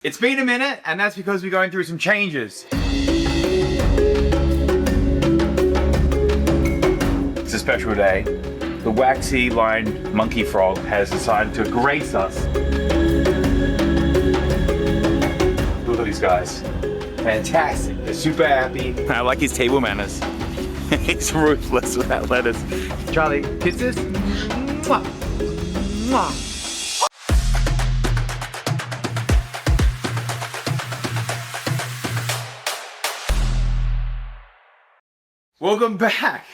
It's been a minute, and that's because we're going through some changes. It's a special day. The waxy lined monkey frog has decided to grace us. Look at these guys. Fantastic. They're super happy. I like his table manners. He's ruthless with that lettuce. Charlie, kiss this. Mwah. Mwah. Welcome back.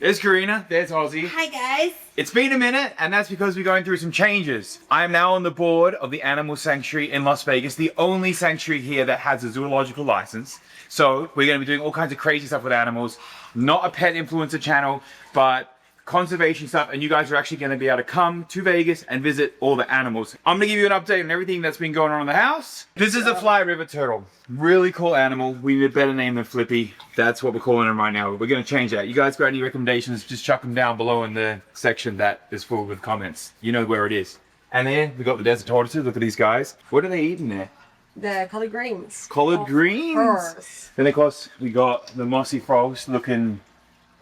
There's Karina, there's Ozzy. Hi guys. It's been a minute, and that's because we're going through some changes. I am now on the board of the Animal Sanctuary in Las Vegas, the only sanctuary here that has a zoological license. So we're going to be doing all kinds of crazy stuff with animals. Not a pet influencer channel, but conservation stuff, and you guys are actually going to be able to come to Vegas and visit all the animals. I'm going to give you an update on everything that's been going on in the house. This is a fly river turtle. Really cool animal. We need a better name than Flippy. That's what we're calling him right now. We're going to change that. You guys got any recommendations, just chuck them down below in the section that is full with comments. You know where it is. And then we got the desert tortoises. Look at these guys. What are they eating there? The collard greens. Collard greens? Course. Then of course we got the mossy frogs looking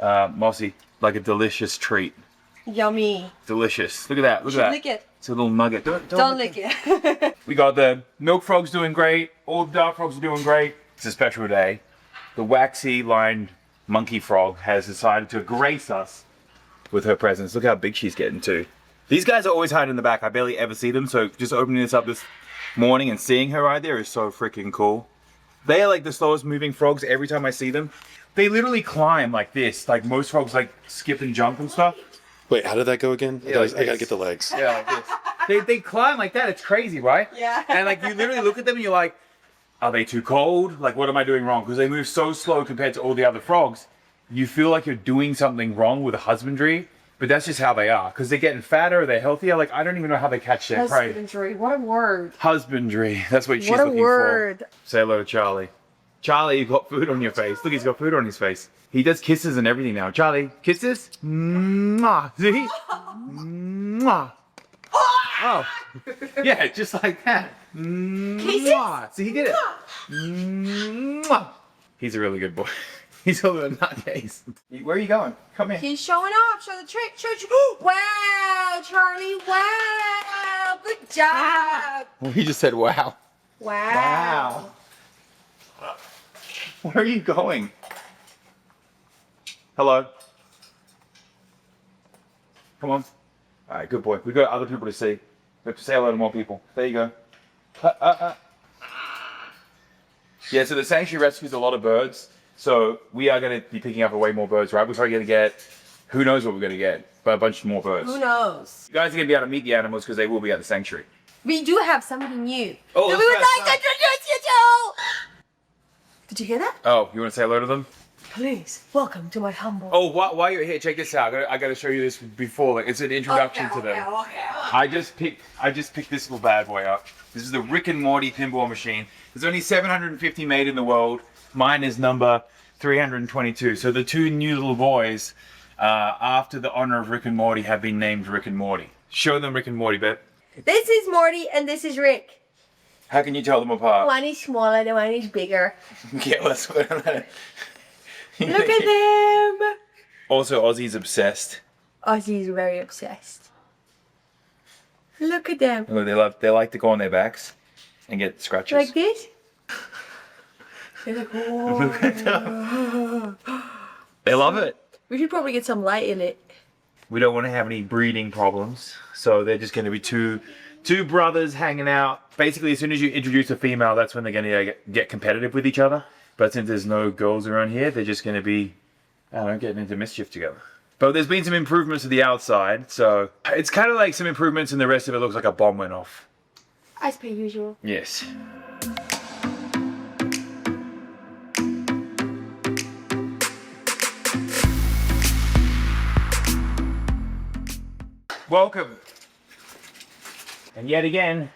mossy. Like a delicious treat. Yummy. Delicious. Look at that. Look at that. Lick it. It's a little nugget. Don't lick it. We got the milk frogs doing great. All the dark frogs are doing great. It's a special day. The waxy lined monkey frog has decided to grace us with her presence. Look how big she's getting too. These guys are always hiding in the back. I barely ever see them. So just opening this up this morning and seeing her right there is so freaking cool. They are like the slowest moving frogs every time I see them. They literally climb like this, like most frogs like skip and jump and stuff. Wait, how did that go again? Yeah, I gotta get the legs. Yeah, like this. They climb like that, it's crazy, right? Yeah. And like you literally look at them and you're like, are they too cold? Like what am I doing wrong? Because they move so slow compared to all the other frogs. You feel like you're doing something wrong with husbandry, but that's just how they are. Because they're getting fatter, they're healthier. Like I don't even know how they catch their prey. Husbandry, what a word. Husbandry, that's what she's What a looking word. for. Say hello to Charlie. Charlie, you got food on your face. Look, he's got food on his face. He does kisses and everything now. Charlie, kisses? Mwah. See? Mwah. Oh. Yeah, just like that. Mwah. See, he did it. Mwah. He's a really good boy. He's a little nutcase. Where are you going? Come here. He's showing off. Show the trick. Wow, Charlie. Wow. Good job. Well, he just said wow. Wow. Wow. Where are you going? Hello. Come on. All right, good boy. We've got other people to see. We have to say hello to more people. There you go. Yeah, so the sanctuary rescues a lot of birds. So we are going to be picking up way more birds, right? We're probably going to get, who knows what we're going to get, but a bunch more birds. Who knows? You guys are going to be able to meet the animals because they will be at the sanctuary. We do have somebody new. Oh, that we would like to introduce you to. Did you hear that? Oh, you want to say hello to them? Please, welcome to my humble. Oh, while you're here, check this out. I got to show you this before. Like, it's an introduction to them. Okay. I just picked this little bad boy up. This is the Rick and Morty pinball machine. There's only 750 made in the world. Mine is number 322. So the two new little boys, after the honor of Rick and Morty, have been named Rick and Morty. Show them Rick and Morty, Bet. This is Morty and this is Rick. How can you tell them apart? One is smaller, the one is bigger. Yeah, let's look at them. Look at them. Also, Ozzy's obsessed. Ozzy's very obsessed. Look at them. Look, they like to go on their backs and get scratches. Like this? They're like, whoa. Look at them. They love it. We should probably get some light in it. We don't want to have any breeding problems, so they're just going to be two brothers hanging out. Basically, as soon as you introduce a female, that's when they're going to get competitive with each other. But since there's no girls around here, they're just going to be, I don't know, getting into mischief together. But there's been some improvements to the outside, so it's kind of like some improvements and the rest of it looks like a bomb went off. As per usual. Yes. Welcome. And yet again,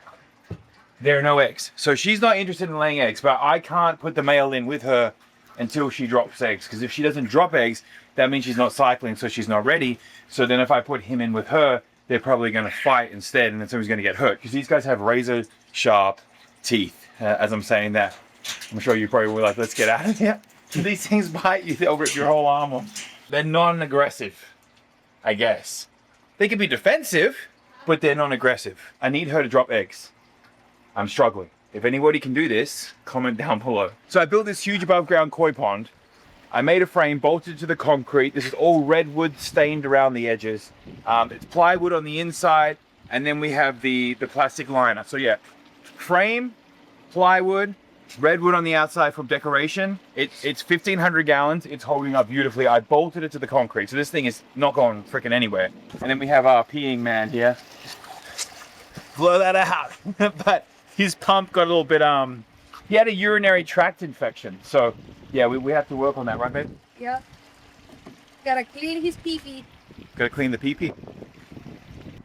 there are no eggs. So she's not interested in laying eggs, but I can't put the male in with her until she drops eggs. Because if she doesn't drop eggs, that means she's not cycling, so she's not ready. So then if I put him in with her, they're probably going to fight instead, and then somebody's going to get hurt. Because these guys have razor sharp teeth as I'm saying that. I'm sure you probably were like, let's get out of here. These things bite you, they'll rip your whole arm off. They're non-aggressive, I guess. They can be defensive, but they're non-aggressive. I need her to drop eggs. I'm struggling. If anybody can do this, comment down below. So I built this huge above ground koi pond. I made a frame, bolted to the concrete. This is all redwood stained around the edges. It's plywood on the inside, and then we have the plastic liner. So yeah, frame, plywood, redwood on the outside for decoration. It's 1,500 gallons. It's holding up beautifully. I bolted it to the concrete, so this thing is not going freaking anywhere. And then we have our peeing man here. Blow that out. But his pump got a little bit, he had a urinary tract infection. So yeah, we have to work on that, right, babe? Yep. Gotta clean his pee-pee. Gotta clean the pee-pee.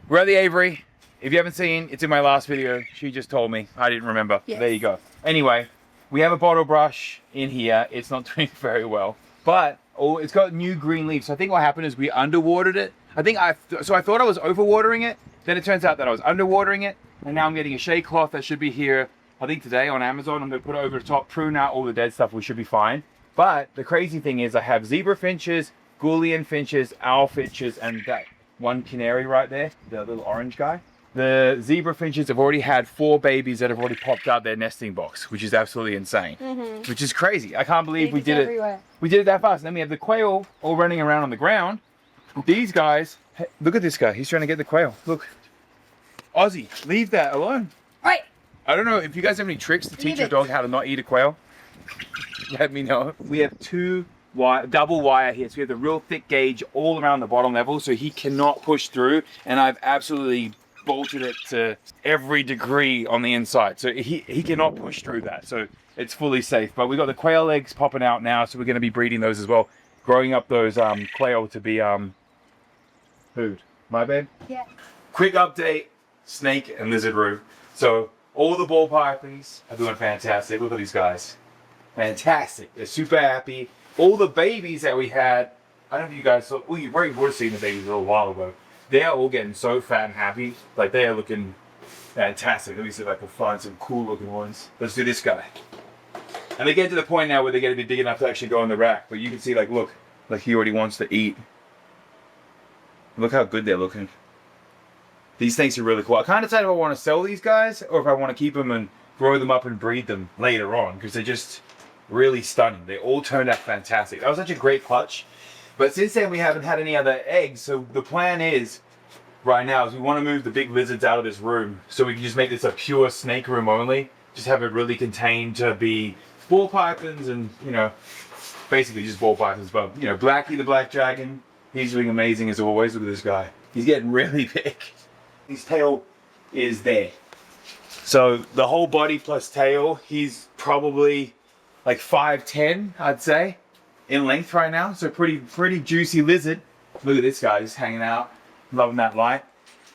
We're at the Aviary. If you haven't seen, it's in my last video. She just told me. I didn't remember. Yes. There you go. Anyway, we have a bottle brush in here. It's not doing very well, but it's got new green leaves. So I think what happened is we underwatered it. So I thought I was overwatering it. Then it turns out that I was underwatering it. And now I'm getting a shea cloth that should be here, I think today on Amazon. I'm gonna put it over the top, prune out all the dead stuff. We should be fine. But the crazy thing is I have zebra finches, Gilcree finches, owl finches, and that one canary right there, the little orange guy. The zebra finches have already had 4 babies that have already popped out their nesting box, which is absolutely insane, which is crazy. I can't believe we did it. We did it that fast. And then we have the quail all running around on the ground. These guys, hey, look at this guy. He's trying to get the quail. Look. Ozzy, leave that alone. Right. I don't know if you guys have any tricks to teach your dog how to not eat a quail. Let me know. We have 2 double wire here. So we have the real thick gauge all around the bottom level, so he cannot push through. And I've absolutely bolted it to every degree on the inside, so he cannot push through that, so it's fully safe. But we got the quail eggs popping out now, so we're going to be breeding those as well, growing up those quail to be food. My babe? Yeah. Quick update, snake and lizard room. So all the ball pythons are doing fantastic. Look at these guys, fantastic. They're super happy. All the babies that we had, I don't know if you guys saw, well, you already would have seen the babies a little while ago. They are all getting so fat and happy. Like, they are looking fantastic. Let me see if I can find some cool looking ones. Let's do this guy. And they get to the point now where they're going to be big enough to actually go in the rack. But you can see, like, look, like he already wants to eat. Look how good they're looking. These things are really cool. I can't decide if I want to sell these guys or if I want to keep them and grow them up and breed them later on, because they're just really stunning. They all turned out fantastic. That was such a great clutch. But since then, we haven't had any other eggs. So the plan is, right now, is we want to move the big lizards out of this room, so we can just make this a pure snake room only. Just have it really contained to be ball pythons and, you know, basically just ball pythons. But, you know, Blackie the black dragon, he's doing amazing as always. Look at this guy. He's getting really big. His tail is there. So the whole body plus tail, he's probably like 5'10", I'd say, in length right now. So pretty juicy lizard. Look at this guy, just hanging out, loving that light.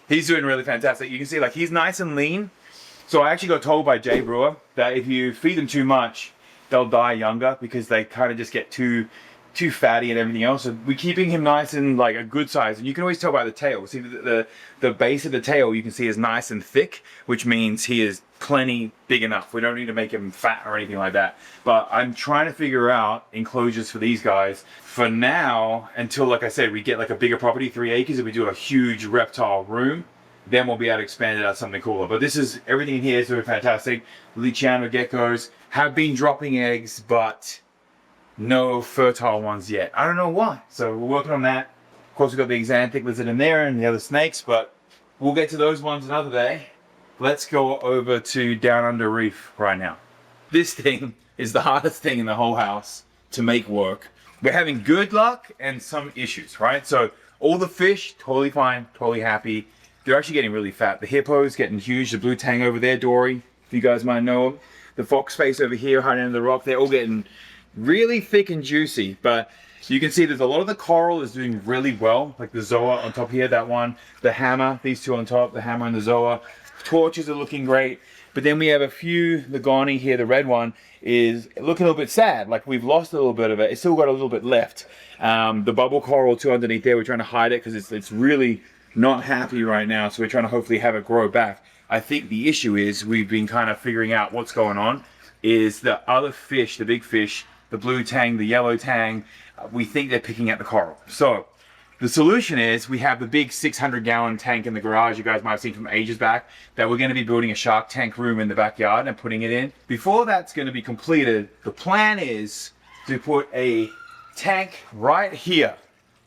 He's doing really fantastic. You can see, like, he's nice and lean. So I actually got told by Jay Brewer that if you feed them too much, they'll die younger because they kind of just get too fatty and everything else. So we're keeping him nice and like a good size. And you can always tell by the tail. See the base of the tail you can see is nice and thick, which means he is plenty big enough. We don't need to make him fat or anything like that. But I'm trying to figure out enclosures for these guys for now, until, like I said, we get like a bigger property, 3 acres, and we do a huge reptile room. Then we'll be able to expand it out to something cooler. But this is, everything in here is doing fantastic. Luciano geckos have been dropping eggs, but no fertile ones yet. I don't know why. So we're working on that. Of course, we've got the xanthic lizard in there and the other snakes, but we'll get to those ones another day. Let's go over to Down Under Reef right now. This thing is the hardest thing in the whole house to make work. We're having good luck and some issues, right? So all the fish, totally fine, totally happy. They're actually getting really fat. The hippo's getting huge. The blue tang over there, Dory, if you guys might know him. The fox face over here, hiding under the rock, they're all getting really thick and juicy. But you can see there's a lot of the coral is doing really well, like the zoa on top here, that one. The hammer, these two on top, the hammer and the zoa. Torches are looking great. But then we have a few, the Ghani here, the red one, is looking a little bit sad. Like we've lost a little bit of it. It's still got a little bit left. The bubble coral too underneath there, we're trying to hide it because it's really not happy right now. So we're trying to hopefully have it grow back. I think the issue is we've been kind of figuring out what's going on. Is the other fish, the big fish, the blue tang, the yellow tang, we think they're picking at the coral. So the solution is we have the big 600-gallon tank in the garage you guys might have seen from ages back that we're going to be building a shark tank room in the backyard and putting it in. Before that's going to be completed, the plan is to put a tank right here,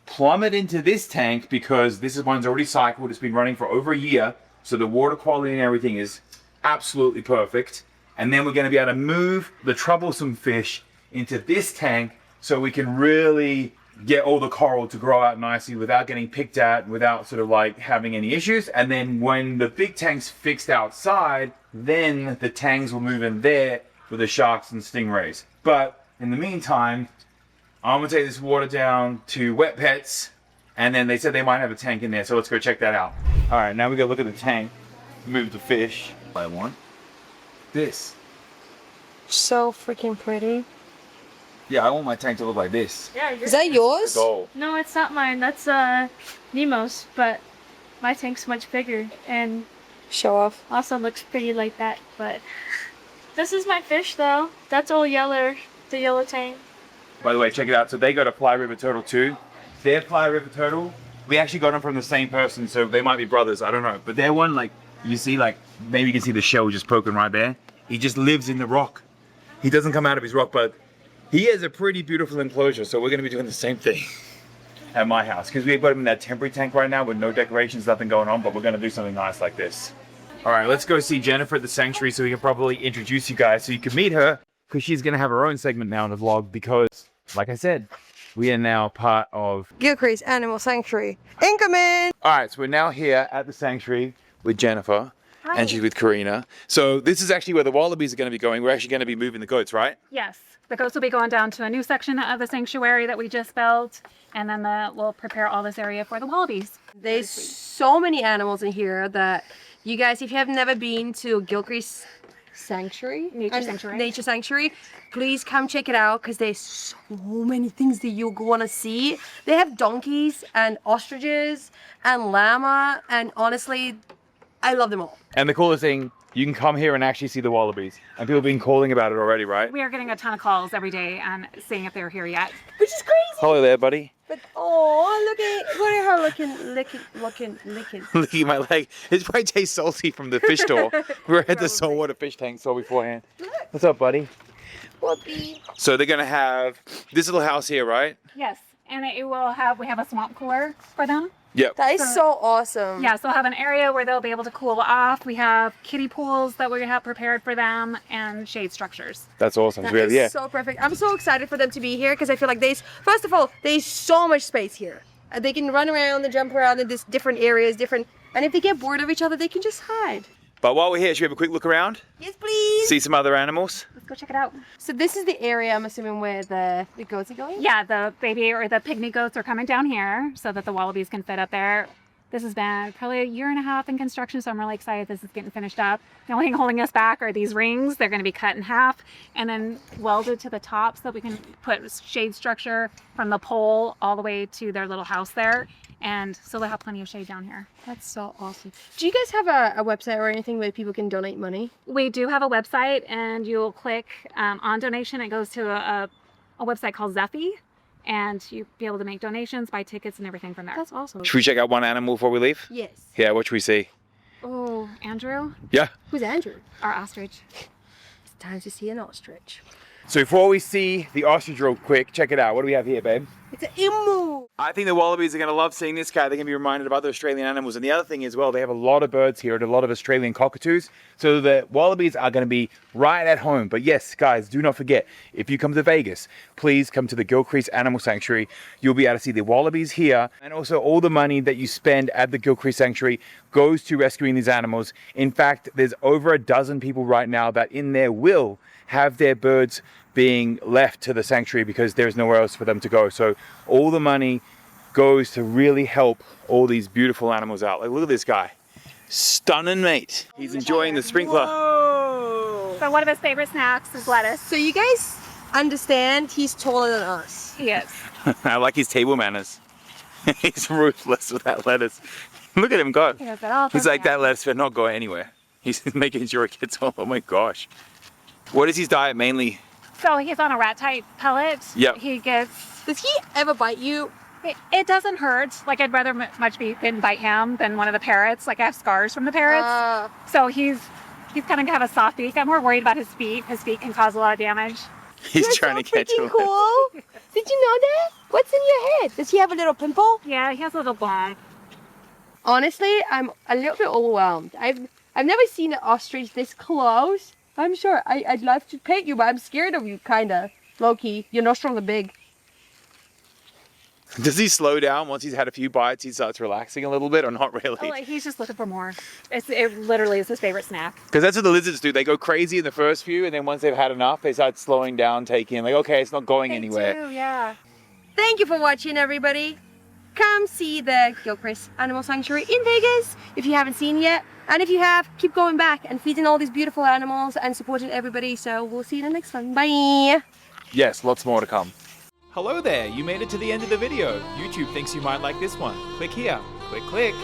plummet into this tank because this one's already cycled. It's been running for over a year, so the water quality and everything is absolutely perfect. And then we're going to be able to move the troublesome fish into this tank so we can really get all the coral to grow out nicely without getting picked at, without sort of like having any issues. And then when the big tank's fixed outside, then the tangs will move in there with the sharks and stingrays. But in the meantime, I'm going to take this water down to Wet Pets, and then they said they might have a tank in there, so let's go check that out. All right, now we got to look at the tank, move the fish. I want this. So freaking pretty. Yeah, I want my tank to look like this. Yeah, Is that yours? Goal. No, it's not mine. That's Nemo's, but my tank's much bigger and Show off. also looks pretty like that. But this is my fish though. That's all yellow, the yellow tank. By the way, check it out. So they got a Fly River turtle too. Their Fly River turtle, we actually got them from the same person, so they might be brothers. I don't know. But their one, like, you see, like, maybe you can see the shell just poking right there. He just lives in the rock. He doesn't come out of his rock, but he has a pretty beautiful enclosure, so we're going to be doing the same thing at my house. Because we've got him in that temporary tank right now with no decorations, nothing going on, but we're going to do something nice like this. All right, let's go see Jennifer at the sanctuary so we can probably introduce you guys so you can meet her, because she's going to have her own segment now in the vlog because, like I said, we are now part of Gilcree Animal Sanctuary. Incoming! All right, so we're now here at the sanctuary with Jennifer. Hi. And she's with Karina. So this is actually where the wallabies are going to be going. We're actually going to be moving the goats, right? Yes, the goats will be going down to a new section of the sanctuary that we just built, and then we'll prepare all this area for the wallabies. There's so many animals in here that you guys, if you have never been to Gilcree Nature Sanctuary, please come check it out because there's so many things that you're gonna see. They have donkeys and ostriches and llama, and honestly, I love them all. And the coolest thing, you can come here and actually see the wallabies. And people have been calling about it already, right? We are getting a ton of calls every day and seeing if they're here yet. Which is crazy. Hello there, buddy. But oh, look at her licking. Look at my leg. It probably tastes salty from the fish store. We were at the saltwater fish tank saw beforehand. What's up, buddy? Whoopee. So they're gonna have this little house here, right? Yes, and we have a swamp cooler for them. Yep. That is so awesome. Yeah, so we'll have an area where they'll be able to cool off. We have kiddie pools that we have prepared for them and shade structures. That's awesome. That Really, is so perfect. I'm so excited for them to be here because I feel like first of all, there's so much space here. They can run around and jump around in these different areas, and if they get bored of each other, they can just hide. But while we're here, should we have a quick look around? Yes, please. See some other animals? Let's go check it out. So this is the area, I'm assuming, where the goats are going? Yeah, the baby or the pygmy goats are coming down here so that the wallabies can fit up there. This has been probably a year and a half in construction, so I'm really excited this is getting finished up. The only thing holding us back are these rings. They're going to be cut in half and then welded to the top so that we can put shade structure from the pole all the way to their little house there. And so they'll have plenty of shade down here. That's so awesome. Do you guys have a website or anything where people can donate money? We do have a website, and you'll click on donation. It goes to a website called Zeffy. And you'll be able to make donations, buy tickets, and everything from there. That's awesome. Should we check out one animal before we leave? Yes. Yeah, what should we see? Oh, Andrew? Yeah. Who's Andrew? Our ostrich. It's time to see an ostrich. So before we see the ostrich real quick, check it out. What do we have here, babe? It's an emu. I think the wallabies are going to love seeing this guy. They're going to be reminded of other Australian animals. And the other thing as well, they have a lot of birds here and a lot of Australian cockatoos. So the wallabies are going to be right at home. But yes, guys, do not forget, if you come to Vegas, please come to the Gilcree Animal Sanctuary. You'll be able to see the wallabies here. And also all the money that you spend at the Gilcree Sanctuary goes to rescuing these animals. In fact, there's over a dozen people right now that in their will have their birds being left to the sanctuary because there's nowhere else for them to go. So all the money goes to really help all these beautiful animals out. Like, look at this guy. Stunning, mate. He's enjoying the sprinkler. Whoa. So one of his favorite snacks is lettuce. So you guys understand he's taller than us. He is. I like his table manners. He's ruthless with that lettuce. Look at him go. He does it all the He's like, time. that lettuce better not go anywhere. He's making sure it gets all. Oh my gosh. What is his diet mainly? So he's on a rat type pellet. Yep. He gets. Does he ever bite you? It doesn't hurt. Like I'd rather much be didn't bite him than one of the parrots. Like I have scars from the parrots. So he's kind of got a soft beak. I'm more worried about his feet. His feet can cause a lot of damage. He's You're trying so to catch freaking him. cool. Did you know that? What's in your head? Does he have a little pimple? Yeah, he has a little bump. Honestly, I'm a little bit overwhelmed. I've never seen an ostrich this close. I'm sure I'd love to pet you, but I'm scared of you, kinda. Low key. Your nostrils are big. Does he slow down once he's had a few bites? He starts relaxing a little bit, or not really? Oh, he's just looking for more. It literally is his favorite snack. Because that's what the lizards do. They go crazy in the first few, and then once they've had enough, they start slowing down, taking like, okay, it's not going anywhere. They do, yeah. Thank you for watching, everybody. Come see the Gilcree Animal Sanctuary in Vegas if you haven't seen yet. And if you have, keep going back and feeding all these beautiful animals and supporting everybody. So we'll see you in the next one. Bye. Yes, lots more to come. Hello there, you made it to the end of the video. YouTube thinks you might like this one. Click here. Click, click.